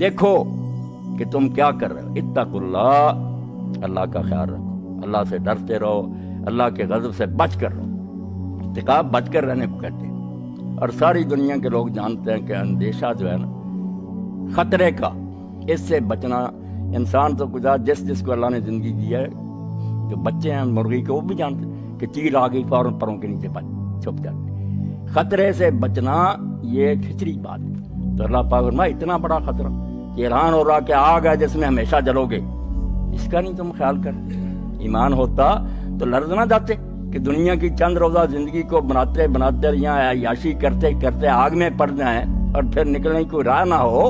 دیکھو کہ تم کیا کر رہے ہو، اتقوا اللہ کا خیال رکھو، اللہ سے ڈرتے رہو، اللہ کے غضب سے بچ کر رہو۔ اتقاء بچ کر رہنے کو کہتے ہیں، اور ساری دنیا کے لوگ جانتے ہیں کہ اندیشہ جو ہے نا خطرے کا، اس سے بچنا انسان تو گزار جس کو اللہ نے زندگی دی ہے، جو بچے ہیں مرغی کے وہ بھی جانتے ہیں کہ چیل آ گئی فوراً پروں کے نیچے چھپ جاتے۔ خطرے سے بچنا یہ فطری بات ہے۔ تو اللہ پاک فرمایا اتنا بڑا خطرہ کہ اعلان ہو رہا کہ آگ ہے جس میں ہمیشہ جلو گے، اس کا نہیں تم خیال کر۔ ایمان ہوتا تو لرز نہ جاتے کہ دنیا کی چند روزہ زندگی کو بناتے بناتے یہاں عیاشی کرتے کرتے آگ میں پڑ جائیں اور پھر نکلنے کی کوئی راہ نہ ہو،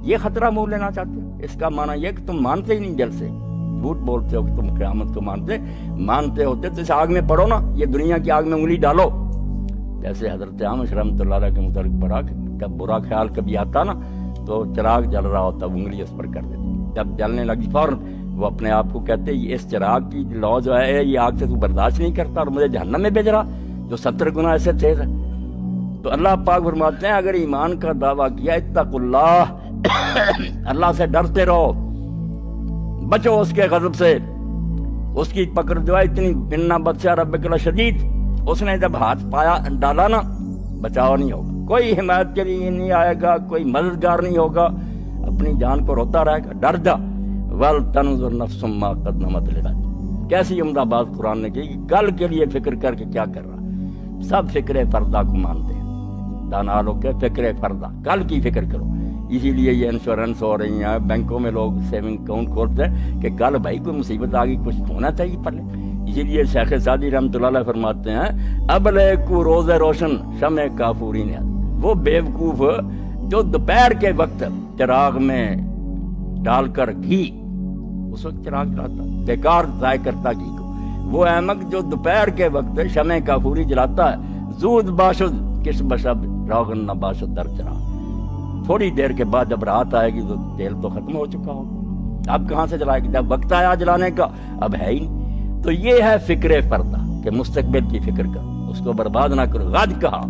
یہ خطرہ مول لینا چاہتے۔ اس کا معنی یہ کہ تم مانتے ہی نہیں دل سے، جھوٹ بولتے ہو کہ تم قیامت کو مانتے ہوتے تو اس آگ میں پڑو نا، یہ دنیا کی آگ میں انگلی ڈالو۔ جیسے حضرت عامش رحمۃ اللہ علیہ کے متعلق پڑھا کہ جب برا خیال کبھی آتا نا تو چراغ جل رہا ہوتا انگلی اس پر کر دیتے، جب جلنے لگی فوراً وہ اپنے آپ کو کہتے اس چراغ کی لو جو ہے یہ آگ سے تو برداشت نہیں کرتا اور مجھے جہنم میں بھیج رہا جو 70 گنا ایسے تیز ہے۔ تو اللہ پاک فرماتے ہیں اگر ایمان کا دعویٰ کیا اتقوا اللہ، اللہ سے ڈرتے رہو، بچو اس کے غضب سے، اس کی پکڑ جو ہے اتنی انا بطش ربک لشدید، اس نے جب ہاتھ پایا ڈالا نا بچاؤ نہیں ہوگا، کوئی حمایت کے لیے نہیں آئے گا، کوئی مددگار نہیں ہوگا، اپنی جان کو روتا رہے گا۔ ڈر جا وَلْتَنْظُرْ نَفْسٌ مَّا قَدَّمَتْ لِغَدٍ، کیسی عمدہ بات قرآن نے کی کہ کل کے لیے فکر کر کے کیا کر رہا۔ سب فکر فردہ کو مانتے ہیں، دانا لوگ کے فکر فردہ، کل کی فکر کرو۔ اسی لیے یہ انشورنس ہو رہی ہیں، بینکوں میں لوگ سیونگ اکاؤنٹ کھولتے ہیں کہ کل بھائی کوئی مصیبت آ گئی، کچھ ہونا چاہیے پہلے۔ اسی لیے شیخ سعدی رحمۃ اللہ علیہ فرماتے ہیں ابلے کو روز روشن شمع کافوری نے، وہ بیوقوف جو دوپہر کے وقت چراغ میں ڈال کر گھی، اس وقت چراغ جلاتا بیکار ضائع کرتا گھی کو، وہ احمق جو دوپہر کے وقت شمع کافوری جلاتا ہے، زود باشد کس بشب روغن نہ باشد در چراغ، تھوڑی دیر کے بعد جب رات آئے گی تو تیل تو ختم ہو چکا ہوگا، اب کہاں سے جلائے گی، جب وقت آیا جلانے کا اب ہے ہی نہیں۔ تو یہ ہے فکر فردہ کہ مستقبل کی فکر کرو، اس کو برباد نہ کرو۔ غد کہا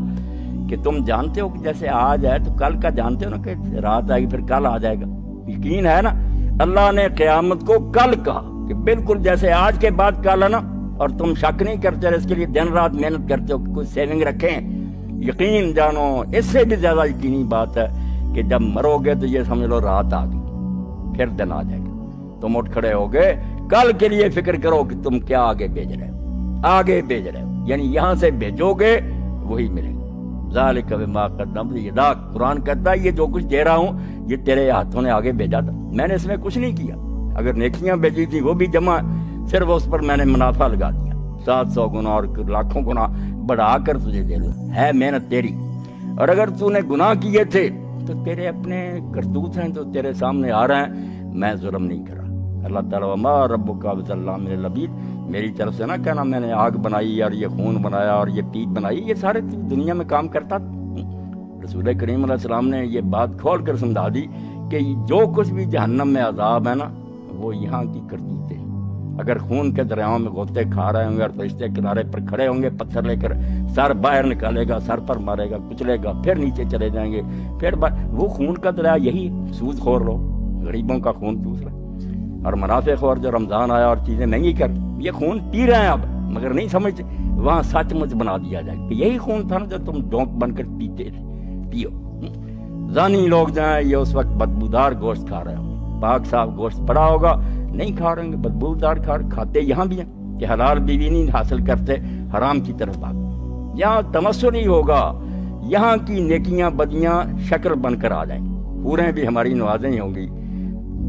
کہ تم جانتے ہو کہ جیسے آج ہے تو کل کا جانتے ہو نا کہ رات آئے گی پھر کل آ جائے گا، یقین ہے نا۔ اللہ نے قیامت کو کل کہا کہ بالکل جیسے آج کے بعد کل ہے نا، اور تم شک نہیں کرتے اس کے لیے دن رات محنت کرتے ہو کہ کوئی سیونگ رکھیں، یقین جانو اس سے بھی زیادہ یقینی بات ہے کہ جب مرو گے تو یہ سمجھ لو رات آ گئی پھر دن آ جائے گا، تم اٹھ کھڑے ہو گئے، کل کے لیے فکر کرو کہ تم کیا آگے بھیج رہے ہو، آگے بھیج رہے ہو، یعنی یہاں سے بھیجو گے وہی ملے گا۔ ذالک بما قدمت یداک، قرآن کہتا ہے یہ جو کچھ دے رہا ہوں یہ تیرے ہاتھوں نے آگے بھیجا تھا، میں نے اس میں کچھ نہیں کیا۔ اگر نیکیاں بھیجی تھی وہ بھی جمع، صرف اس پر میں نے منافع لگا دیا، 700 گنا اور لاکھوں گنا بڑھا کر تجھے دے دوں، ہے محنت تیری۔ اور اگر تو نے گناہ کیے تھے تو تیرے اپنے کرتوت ہیں تو تیرے سامنے آ رہے ہیں، میں ظلم نہیں کر رہا۔ اللہ تعالیٰ وما ربک بظلام للعبید، میری طرف سے نہ کہنا میں نے آگ بنائی اور یہ خون بنایا اور یہ پیٹ بنائی، یہ سارے دنیا میں کام کرتا۔ رسول کریم علیہ السلام نے یہ بات کھول کر سمجھا دی کہ جو کچھ بھی جہنم میں عذاب ہے نا وہ یہاں کی کرتوتیں ہیں۔ اگر خون کے دریاؤں میں غوطے کھا رہے ہوں گے اور فرشتے کنارے پر کھڑے ہوں گے پتھر لے کر، سر باہر نکالے گا، سر پر مارے گا، کچلے گا، پھر نیچے چلے جائیں گے، پھر وہ خون کا دریا یہی سود خور لوگ، غریبوں کا خون چوس رہے، اور منافع خور جو رمضان آیا اور چیزیں مہنگی کر یہ خون پی رہے ہیں اب مگر نہیں سمجھتے، وہاں سچ مچ بنا دیا جائے کہ یہی خون تھا نا جو تم ڈونک بن کر پیتے تھے، پیو۔ زانی لوگ جو ہیں یہ اس وقت بدبودار گوشت کھا رہے ہوں، پاک صاف گوشت پڑا ہوگا نہیں کھا رہے ہیں، بدبودار کھاتے یہاں بھی ہیں کہ حلال بیوی نہیں حاصل کرتے، حرام کی طرف بھاگ۔ یہاں تمسر نہیں ہوگا، یہاں کی نیکیاں بدیاں شکل بن کر آ جائیں گی، پورے بھی ہماری نوازیں ہوں گی،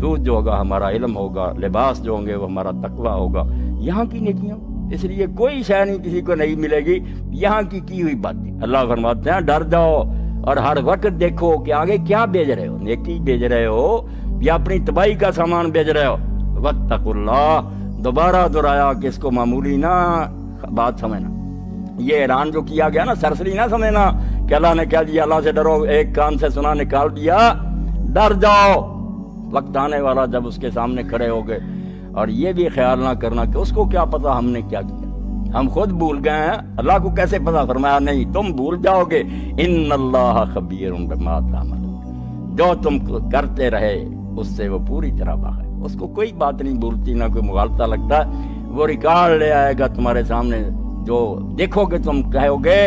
دودھ جو ہوگا ہمارا علم ہوگا، لباس جو ہوں گے وہ ہمارا تقویٰ ہوگا، یہاں کی نیکیاں۔ اس لیے کوئی شے نہیں کسی کو نہیں ملے گی یہاں کی ہوئی باتیں۔ اللہ فرماتے ہیں ڈر جاؤ اور ہر وقت دیکھو کہ آگے کیا بیچ رہے ہو، نیکی بیچ رہے ہو یا اپنی تباہی کا سامان بیچ رہے ہو۔ واتقوا اللہ، دوبارہ دہرایا کہ اس کو معمولی نہ بات سمجھنا، یہ اعلان جو کیا گیا نا سرسری نہ سمجھنا کہ اللہ نے کہہ دیا اللہ سے ڈرو، ایک کان سے سنا نکال دیا، ڈر جاؤ، وقت آنے والا جب اس کے سامنے کھڑے ہو گئے۔ اور یہ بھی خیال نہ کرنا کہ اس کو کیا پتا ہم نے کیا کیا، ہم خود بھول گئے ہیں، اللہ کو کیسے پتا؟ فرمایا نہیں تم بھول جاؤ گے، ان اللہ خبیر بما تعملون، جو تم کرتے رہے اس سے وہ پوری طرح باخبر، اس کو کوئی بات نہیں بولتی، نہ کوئی مغالطہ لگتا، وہ ریکارڈ لے آئے گا تمہارے سامنے، جو دیکھو گے تم کہو گے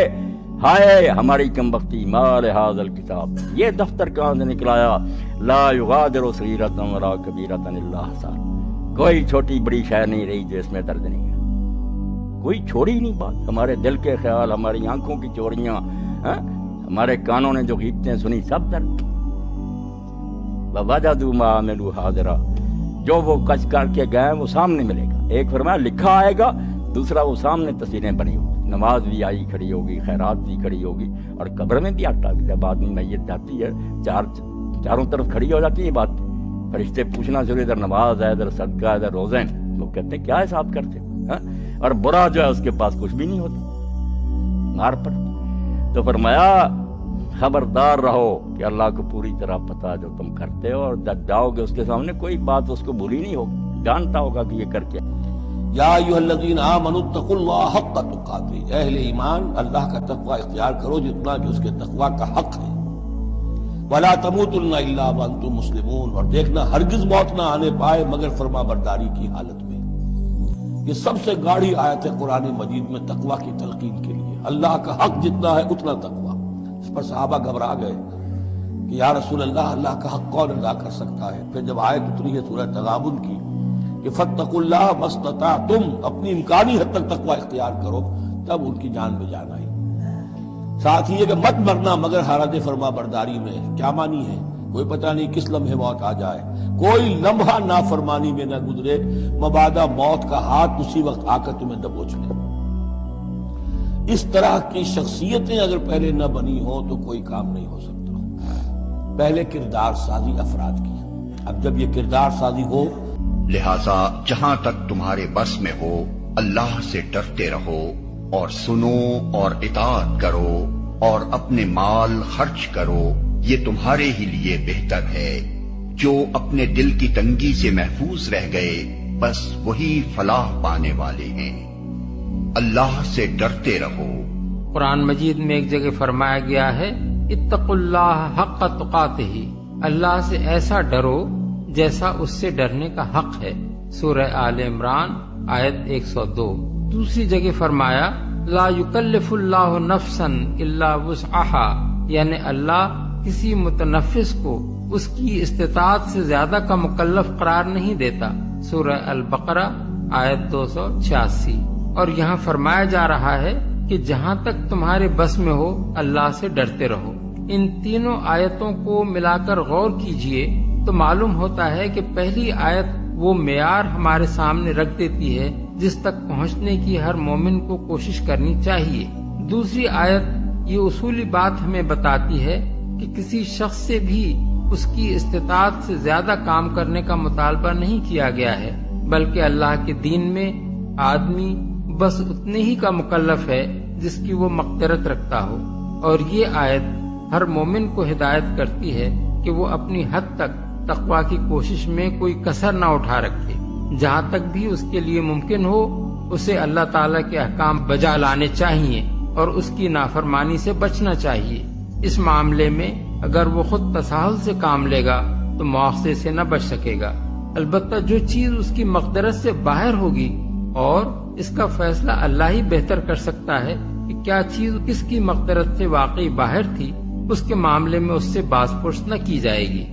ہائے ہماری کمبختی مال ھذا الکتاب، یہ دفتر کہاں سے نکلایا، لا یغادر صغیرۃ ولا کبیرۃ الا احصاها، کوئی چھوٹی بڑی شے نہیں رہی جو اس میں درج نہیں ہے، کوئی چھوڑی نہیں بات، ہمارے دل کے خیال، ہماری آنکھوں کی چوریاں، ہمارے کانوں نے جو غیبتیں سنی سب درج، ووجدوا ما عملوا حاضرا، جو وہ کچھ کر کے گئے وہ سامنے ملے گا، ایک فرمایا لکھا آئے گا، دوسرا وہ سامنے تصویریں بنی ہوگی، نماز بھی آئی کھڑی ہوگی، خیرات بھی کھڑی ہوگی، اور قبر میں بھی آتا ہے، جب آدمی میت جاتی ہے چاروں طرف کھڑی ہو جاتی ہے بات، فرشتے پوچھنا شروع، ادھر نماز ہے، ادھر صدقہ ہے، ادھر روزے ہیں، وہ کہتے ہیں کیا حساب کرتے ہیں، اور برا جو ہے اس کے پاس کچھ بھی نہیں ہوتا، مار پڑ۔ تو فرمایا خبردار رہو کہ اللہ کو پوری طرح پتا جو تم کرتے ہو، اور جب جاؤ گے اس کے سامنے کوئی بات اس کو بھولی نہیں ہوگی، جانتا ہوگا کہ یہ کر کے۔ یا ایھا الذین آمنوا اتقوا اللہ حق تقاته، اہل ایمان اللہ کا تقوی اختیار کرو جتنا کہ اس کے تقوی کا حق ہے، ولا تموتن الا وانتم مسلمون، اور دیکھنا ہرگز موت نہ آنے پائے مگر فرما برداری کی حالت میں۔ یہ سب سے گاڑی آیت ہے قرآن مجید میں تقوی کی تلقین کے لیے، اللہ کا حق جتنا ہے اتنا تقوی۔ اس پر صحابہ گھبرا گئے کہ یا رسول اللہ، اللہ کا حق کون ادا کر سکتا ہے؟ پھر جب آیت اتری ہے سورہ تغابن کی کہ فاتقوا اللہ ما استطعتم، اپنی امکانی حد تک تقوی اختیار کرو، تب ان کی جان میں جان آئی۔ ساتھ ہی یہ کہ مت مرنا مگر حالت فرما برداری میں، کیا معنی ہے؟ کوئی پتہ نہیں کس لمحے موت آ جائے، کوئی لمحہ نافرمانی میں نہ گزرے، مبادا موت کا ہاتھ اسی وقت آ کر تمہیں دبوچ لے۔ اس طرح کی شخصیتیں اگر پہلے نہ بنی ہو تو کوئی کام نہیں ہو سکتا۔ پہلے کردار سازی افراد کی، اب جب یہ کردار سازی ہو، لہذا جہاں تک تمہارے بس میں ہو اللہ سے ڈرتے رہو، اور سنو اور اطاعت کرو، اور اپنے مال خرچ کرو، یہ تمہارے ہی لیے بہتر ہے۔ جو اپنے دل کی تنگی سے محفوظ رہ گئے بس وہی فلاح پانے والے ہیں۔ اللہ سے ڈرتے رہو۔ قرآن مجید میں ایک جگہ فرمایا گیا ہے اتقوا اللہ حق تقاتہ، اللہ سے ایسا ڈرو جیسا اس سے ڈرنے کا حق ہے، سورہ آل عمران آیت 102۔ دوسری جگہ فرمایا لا یکلف اللہ نفسا الا وسعها، یعنی اللہ کسی متنفس کو اس کی استطاعت سے زیادہ کا مکلف قرار نہیں دیتا، سورہ البقرہ آیت 286۔ اور یہاں فرمایا جا رہا ہے کہ جہاں تک تمہارے بس میں ہو اللہ سے ڈرتے رہو۔ ان تینوں آیتوں کو ملا کر غور کیجئے تو معلوم ہوتا ہے کہ پہلی آیت وہ معیار ہمارے سامنے رکھ دیتی ہے جس تک پہنچنے کی ہر مومن کو کوشش کرنی چاہیے۔ دوسری آیت یہ اصولی بات ہمیں بتاتی ہے کہ کسی شخص سے بھی اس کی استطاعت سے زیادہ کام کرنے کا مطالبہ نہیں کیا گیا ہے، بلکہ اللہ کے دین میں آدمی بس اتنے ہی کا مکلف ہے جس کی وہ مقدرت رکھتا ہو۔ اور یہ آیت ہر مومن کو ہدایت کرتی ہے کہ وہ اپنی حد تک تقوی کی کوشش میں کوئی کسر نہ اٹھا رکھے، جہاں تک بھی اس کے لیے ممکن ہو اسے اللہ تعالیٰ کے احکام بجا لانے چاہیے اور اس کی نافرمانی سے بچنا چاہیے۔ اس معاملے میں اگر وہ خود تساہل سے کام لے گا تو مواخذے سے نہ بچ سکے گا۔ البتہ جو چیز اس کی مقدرت سے باہر ہوگی، اور اس کا فیصلہ اللہ ہی بہتر کر سکتا ہے کہ کیا چیز کس کی مقدرت سے واقعی باہر تھی، اس کے معاملے میں اس سے باز پرس نہ کی جائے گی۔